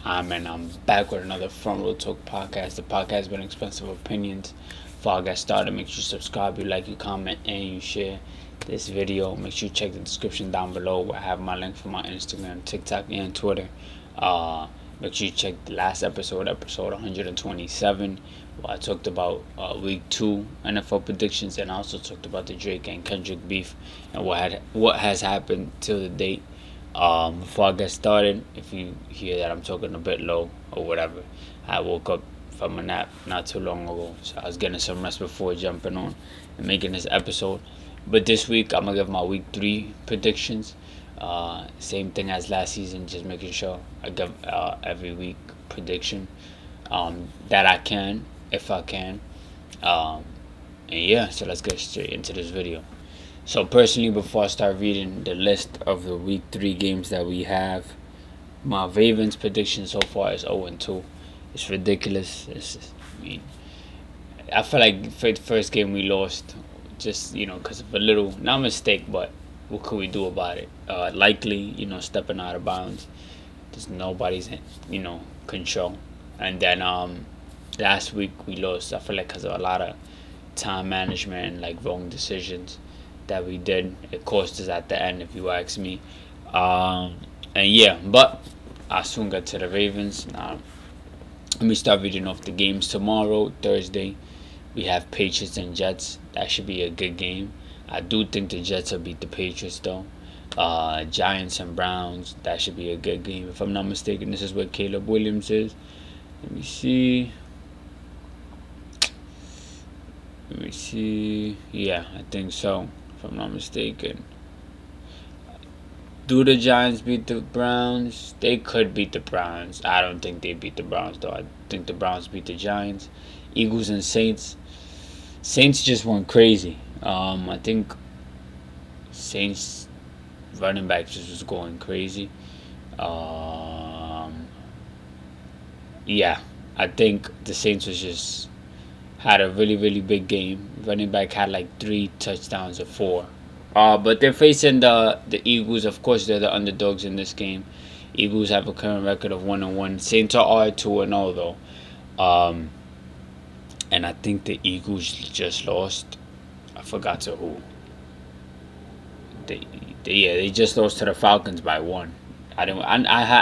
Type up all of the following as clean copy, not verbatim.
And I'm back with another Front Row Talk podcast. The podcast with expensive opinions. Before I get started, make sure you subscribe, you like, you comment, and you share this video. Make sure you check the description down below where I have my link for my Instagram, TikTok, and Twitter. Make sure you check the last episode 127, where I talked about week 2 NFL predictions, and I also talked about the Drake and Kendrick beef and what has happened till the date. Before I get started, if you hear that I'm talking a bit low or whatever, I woke up from a nap not too long ago, so I was getting some rest before jumping on and making this episode. But this week, I'm gonna give my week 3 predictions. Same thing as last season, just making sure I give every week prediction that I can, if I can. And yeah, so let's get straight into this video. So personally, before I start reading the list of the week 3 games that we have, my Ravens prediction so far is 0-2. It's ridiculous. I feel like for the first game we lost, just because of a little, not mistake, but what could we do about it? Likely, stepping out of bounds. There's nobody's, control. And then last week we lost. I feel like because of a lot of time management and like wrong decisions that we did. It cost us at the end, if you ask me. And yeah, but I'll soon get to the Ravens. Now, let me start reading off the games. Tomorrow, Thursday, we have Patriots and Jets. That should be a good game. I do think the Jets will beat the Patriots, though. Giants and Browns, that should be a good game. If I'm not mistaken, this is where Caleb Williams is. Let me see. Yeah, I think so, if I'm not mistaken. Do the Giants beat the Browns? They could beat the Browns. I don't think they beat the Browns, though. I think the Browns beat the Giants. Eagles and Saints. Saints just went crazy. I think Saints running back just was going crazy. Yeah, I think the Saints had a really, really big game. Running back had like 3 touchdowns or 4. But they're facing the Eagles. Of course, they're the underdogs in this game. Eagles have a current record of 1-1. Saints are 2-0 though. And I think the Eagles just lost. I forgot to who. They just lost to the Falcons by 1. I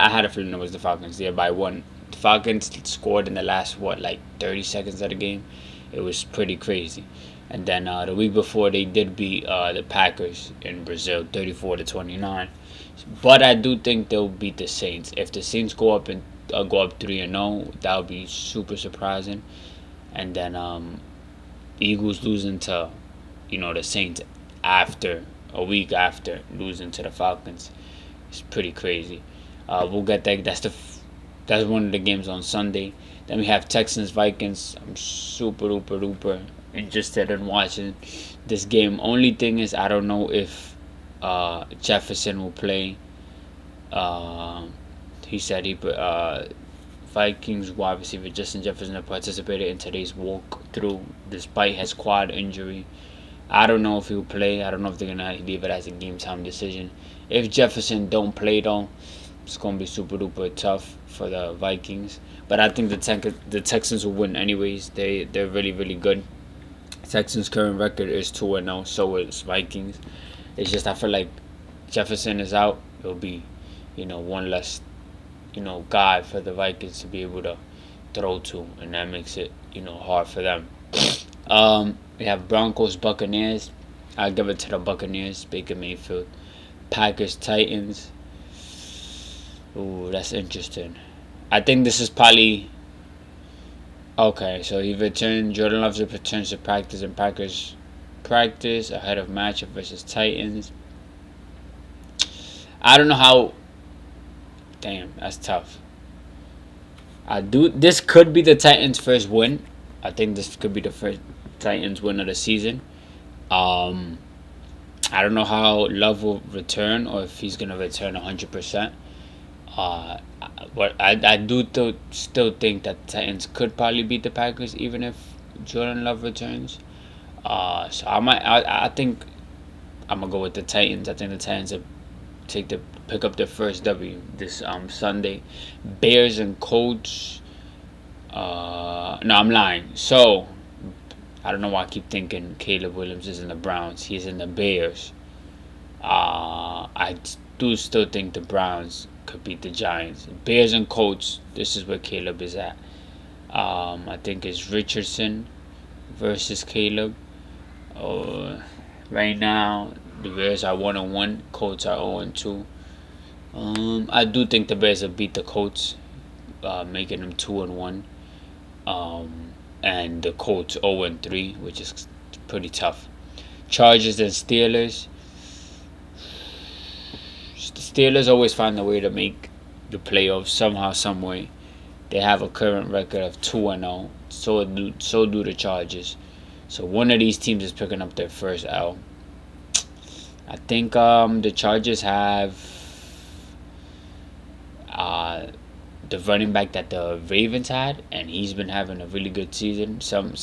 had a feeling it was the Falcons. Yeah, by 1. The Falcons scored in the last 30 seconds of the game. It was pretty crazy. And then the week before they did beat the Packers in Brazil 34-29. But I do think they'll beat the Saints. If the Saints go up 3-0, that would be super surprising. And then Eagles losing to the Saints after a week after losing to the Falcons. It's pretty crazy. We'll get that. That's one of the games on Sunday. Then we have Texans Vikings. I'm super duper interested in watching this game. Only thing is, I don't know if Jefferson will play. He said Vikings wide receiver Justin Jefferson participated in today's walkthrough despite his quad injury. I don't know if he'll play. I don't know if they're gonna leave it as a game time decision. If Jefferson don't play though, it's gonna be super duper tough for the Vikings. But I think the Texans will win anyways. They're really, really good. Texans' current record is 2-0. So is Vikings. It's just I feel like Jefferson is out. It'll be one less guy for the Vikings to be able to throw to, and that makes it hard for them. We have Broncos Buccaneers. I'll give it to the Buccaneers. Baker Mayfield. Packers Titans. Ooh, that's interesting. I think this is probably okay. So Jordan Love returns to practice, and Packers practice ahead of matchup versus Titans. I don't know how. Damn, that's tough. This could be the Titans' first win. I think this could be the first Titans win of the season. I don't know how Love will return or if he's gonna return 100%. But I do still think that the Titans could probably beat the Packers even if Jordan Love returns. So I think I'm gonna go with the Titans. I think the Titans are pick up their first W this Sunday. Bears and Colts. No, I'm lying. So I don't know why I keep thinking Caleb Williams is in the Browns. He's in the Bears. I do still think the Browns could beat the Giants. Bears and Colts. This is where Caleb is at. I think it's Richardson versus Caleb. Right now, the Bears are 1-1. Colts are 0-2. I do think the Bears will beat the Colts, making them 2-1. And the Colts 0-3, which is pretty tough. Chargers and Steelers. The Steelers always find a way to make the playoffs somehow, some way. They have a current record of 2-0. So do the Chargers. So one of these teams is picking up their first L. I think the Chargers have the running back that the Ravens had, and he's been having a really good season. Some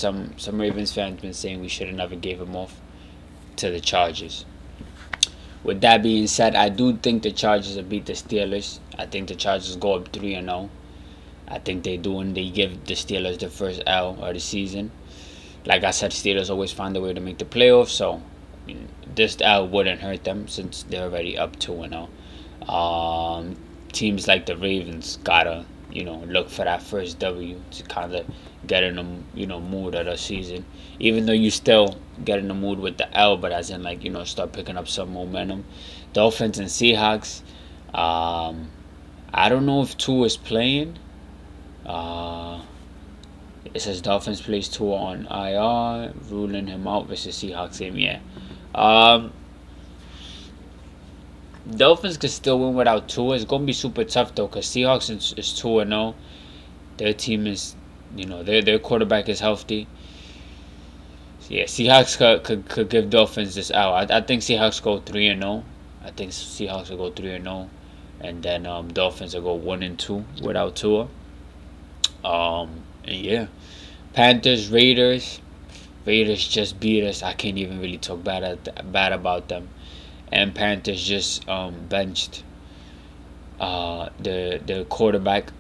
Ravens fans been saying we should have never gave him off to the Chargers. With that being said, I do think the Chargers will beat the Steelers. I think the Chargers go up 3-0. I think they do, and they give the Steelers the first L of the season. Like I said, Steelers always find a way to make the playoffs, so this L wouldn't hurt them since they're already up 2-0. Teams like the Ravens gotta, look for that first W to kind of get in the, mood of the season. Even though you still get in the mood with the L, but as in start picking up some momentum. Dolphins and Seahawks. I don't know if Tua is playing. It says Dolphins plays Tua on IR, ruling him out versus Seahawks game. Yeah. Dolphins could still win without Tua. It's gonna be super tough though, cause Seahawks is 2-0. Their team is, their quarterback is healthy. So yeah, Seahawks could give Dolphins this out. I think Seahawks go 3-0. I think Seahawks will go 3-0, and then Dolphins will go 1-2 without Tua. And yeah, Panthers, Raiders. Raiders just beat us. I can't even really talk bad about them. And Panthers just benched the quarterback,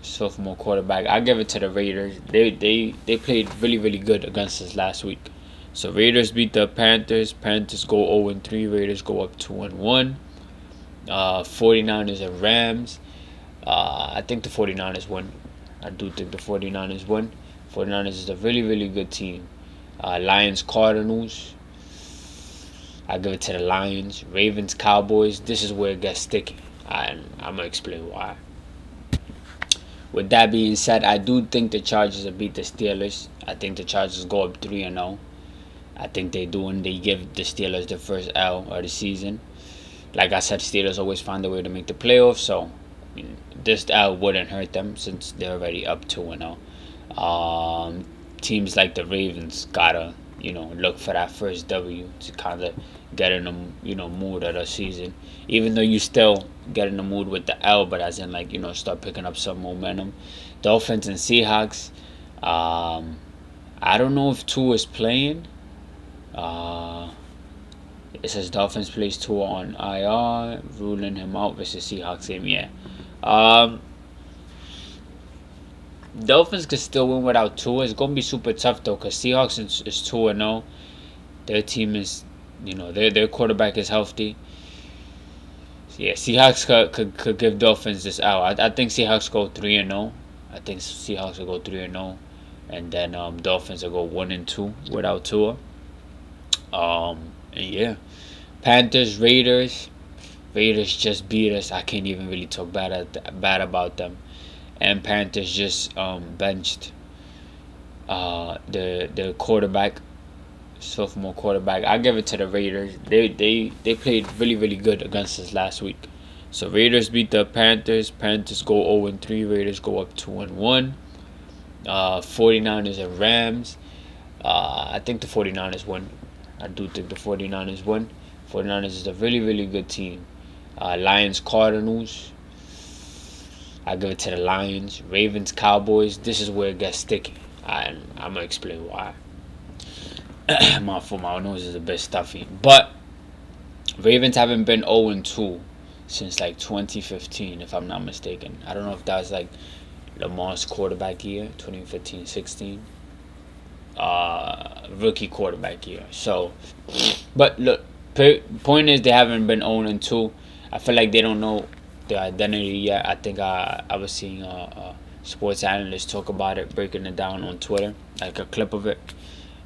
sophomore quarterback. I give it to the Raiders. They played really, really good against us last week. So Raiders beat the Panthers. Panthers go 0-3. Raiders go up 2-1. 49ers and Rams. I think the 49ers won. I do think the 49ers won. 49ers is a really, really good team. Lions, Cardinals. I give it to the Lions. Ravens, Cowboys. This is where it gets sticky. And I'm going to explain why. With that being said, I do think the Chargers will beat the Steelers. I think the Chargers go up 3-0. I think they do, and they give the Steelers the first L of the season. Like I said, Steelers always find a way to make the playoffs, so this L wouldn't hurt them since they're already up 2-0. Teams like the Ravens gotta, look for that first W to kind of get in the, mood of the season. Even though you still get in the mood with the L, but as in start picking up some momentum. Dolphins and Seahawks. I don't know if Tua is playing. It says Dolphins plays Tua on IR, ruling him out versus Seahawks game. Yeah. Dolphins could still win without Tua. It's gonna be super tough though, cause Seahawks is 2-0. Their team is, their quarterback is healthy. So yeah, Seahawks could give Dolphins this out. I think Seahawks go 3-0. I think Seahawks will go 3-0, and then Dolphins will go 1-2 without Tua. And yeah, Panthers, Raiders. Raiders just beat us. I can't even really talk bad about them. And Panthers just benched the quarterback, sophomore quarterback. I give it to the Raiders. They played really, really good against us last week. So Raiders beat the Panthers. Panthers go 0-3. Raiders go up 2-1. 49ers and Rams. I think the 49ers won. I do think the 49ers won. 49ers is a really, really good team. Lions, Cardinals. I give it to the Lions. Ravens, Cowboys. This is where it gets sticky. And I'm going to explain why. My nose is a bit stuffy. But Ravens haven't been 0-2 since like 2015, if I'm not mistaken. I don't know if that was like Lamar's quarterback year, 2015-16, rookie quarterback year. So, but look, point is they haven't been 0-2. I feel like they don't know their identity yet. I think I was seeing a sports analyst talk about it, breaking it down on Twitter, like a clip of it,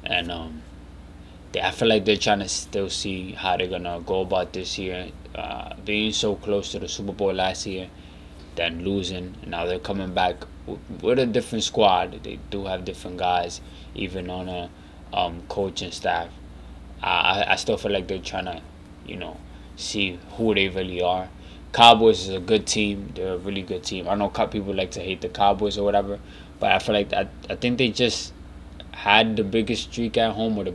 and I feel like they're trying to still see how they're gonna go about this year, being so close to the Super Bowl last year, then losing, and now they're coming back with a different squad. They do have different guys, even on a coaching staff. I still feel like they're trying to, see who they really are. Cowboys is a good team. They're a really good team. I know people like to hate the Cowboys or whatever, but I feel like I think they just had the biggest streak at home, or the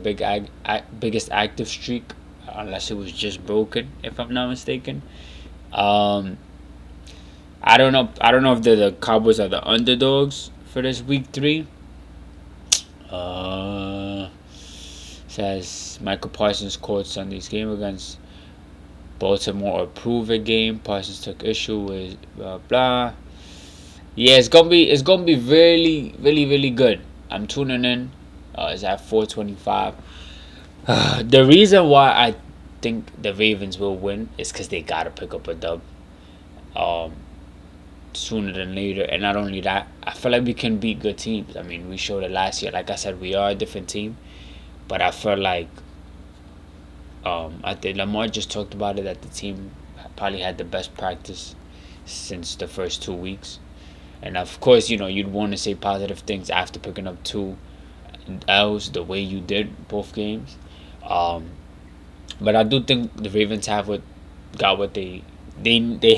biggest active streak, unless it was just broken, if I'm not mistaken. I don't know. I don't know if the Cowboys are the underdogs for this week 3. Says Michael Parsons called Sunday's game against Baltimore a prove it game. Parsons took issue with blah blah. Yeah, it's gonna be really really really good. I'm tuning in. It's at 4:25. The reason why I think the Ravens will win is because they gotta pick up a dub. Sooner than later, and not only that, I feel like we can beat good teams. I mean, we showed it last year. Like I said, we are a different team, but I feel like I think Lamar just talked about it, that the team probably had the best practice since the first 2 weeks, and of course, you'd want to say positive things after picking up 2 L's the way you did both games. But I do think the Ravens have what they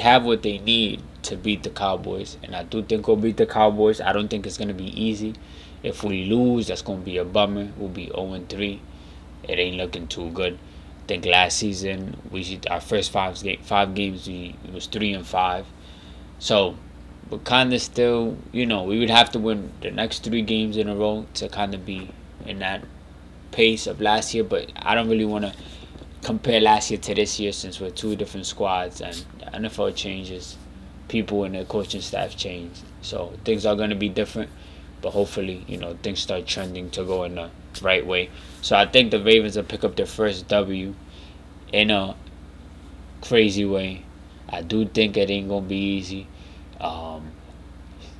have what they need to beat the Cowboys, and I do think we'll beat the Cowboys. I don't think it's gonna be easy. If we lose, that's gonna be a bummer. We'll be 0-3. It ain't looking too good. I think last season our first five games we was 3-5. So, but kind of still, we would have to win the next 3 games in a row to kind of be in that pace of last year. But I don't really want to compare last year to this year, since we're 2 different squads and the NFL changes, people and the coaching staff change, so things are going to be different. But hopefully, things start trending to go in the right way. So I think the Ravens will pick up their first W in a crazy way. I do think it ain't gonna be easy.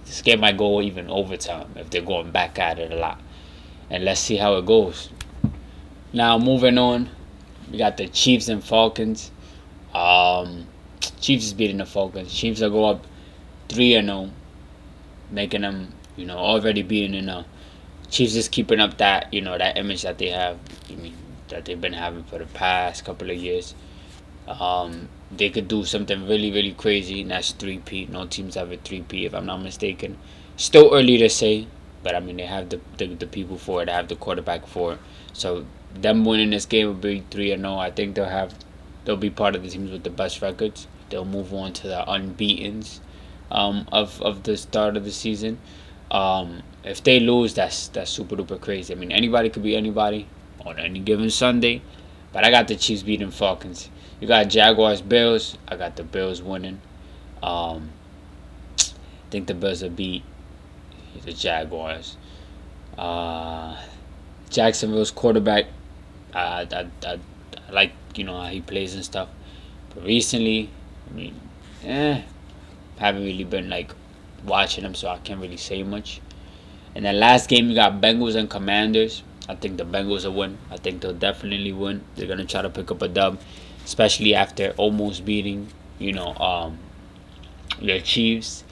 This game might go even overtime if they're going back at it a lot, and let's see how it goes. Now moving on, we got the Chiefs and Falcons. Chiefs is beating the Falcons. Chiefs will go up 3-0, making them, already beating the Chiefs is keeping up that, that image that they have. That they've been having for the past couple of years. They could do something really, really crazy, and that's 3-peat. No teams have a 3-peat, if I'm not mistaken. Still early to say, but I mean, they have the people for it. They have the quarterback for it. So them winning this game will be 3-0. I think they'll be part of the teams with the best records. They'll move on to the unbeatens of the start of the season. If they lose, that's super duper crazy. I mean, anybody could be anybody on any given Sunday, but I got the Chiefs beating Falcons. You got Jaguars, Bills. I got the Bills winning. I think the Bills will beat the Jaguars. Jacksonville's quarterback, I like how he plays and stuff, but recently, I mean, haven't really been watching him, so I can't really say much. And then last game, you got Bengals and Commanders. I think the Bengals will win. I think they'll definitely win. They're gonna try to pick up a dub, especially after almost beating the Chiefs.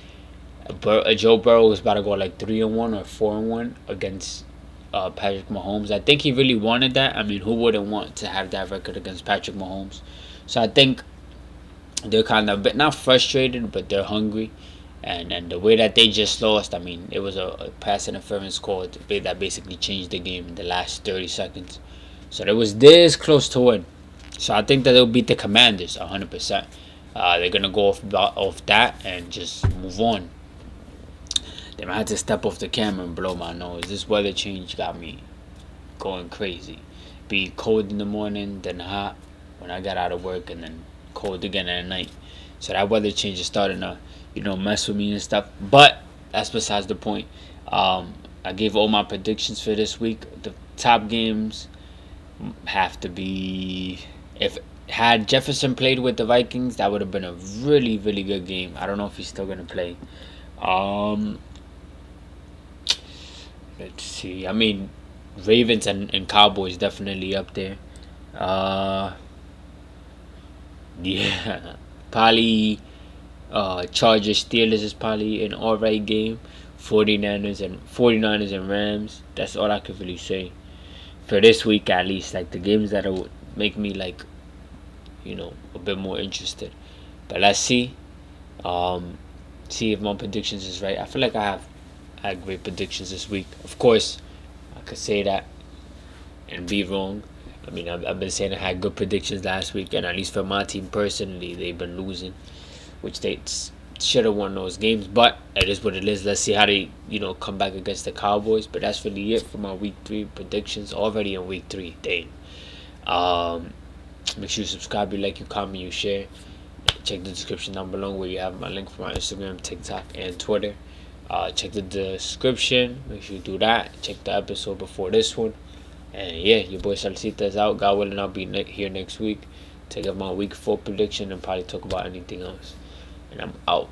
Joe Burrow was about to go 3-1 or 4-1 against Patrick Mahomes. I think he really wanted that. I mean, who wouldn't want to have that record against Patrick Mahomes? So I think they're kind of a bit not frustrated, but they're hungry. And the way that they just lost, I mean, it was a pass interference call that basically changed the game in the last 30 seconds. So they was this close to win. So I think that they'll beat the Commanders 100%. They're going to go off that and just move on. They might have to step off the camera and blow my nose. This weather change got me going crazy. Be cold in the morning, then hot when I got out of work, and then cold again at night. So that weather change is starting to, mess with me and stuff. But that's besides the point. I gave all my predictions for this week. The top games have to be, if had Jefferson played with the Vikings, that would have been a really, really good game. I don't know if he's still gonna play. Um, let's see. I mean, Ravens and Cowboys definitely up there. Uh, yeah, probably Chargers Steelers is probably an alright game. 49ers and Rams. That's all I could really say for this week, at least. Like the games that would make me like, a bit more interested. But let's see. Um, see if my predictions is right. I feel like I had great predictions this week. Of course, I could say that and be wrong. I mean, I've been saying I had good predictions last week, and at least for my team personally, they've been losing, which they should have won those games. But it is what it is. Let's see how they, come back against the Cowboys. But that's really it for my week 3 predictions. Already in week 3, dang. Make sure you subscribe, you like, you comment, you share. Check the description down below where you have my link for my Instagram, TikTok, and Twitter. Check the description. Make sure you do that. Check the episode before this one. And yeah, your boy Salcita is out. God willing, I'll be here next week. Take up my week 4 prediction and probably talk about anything else. And I'm out.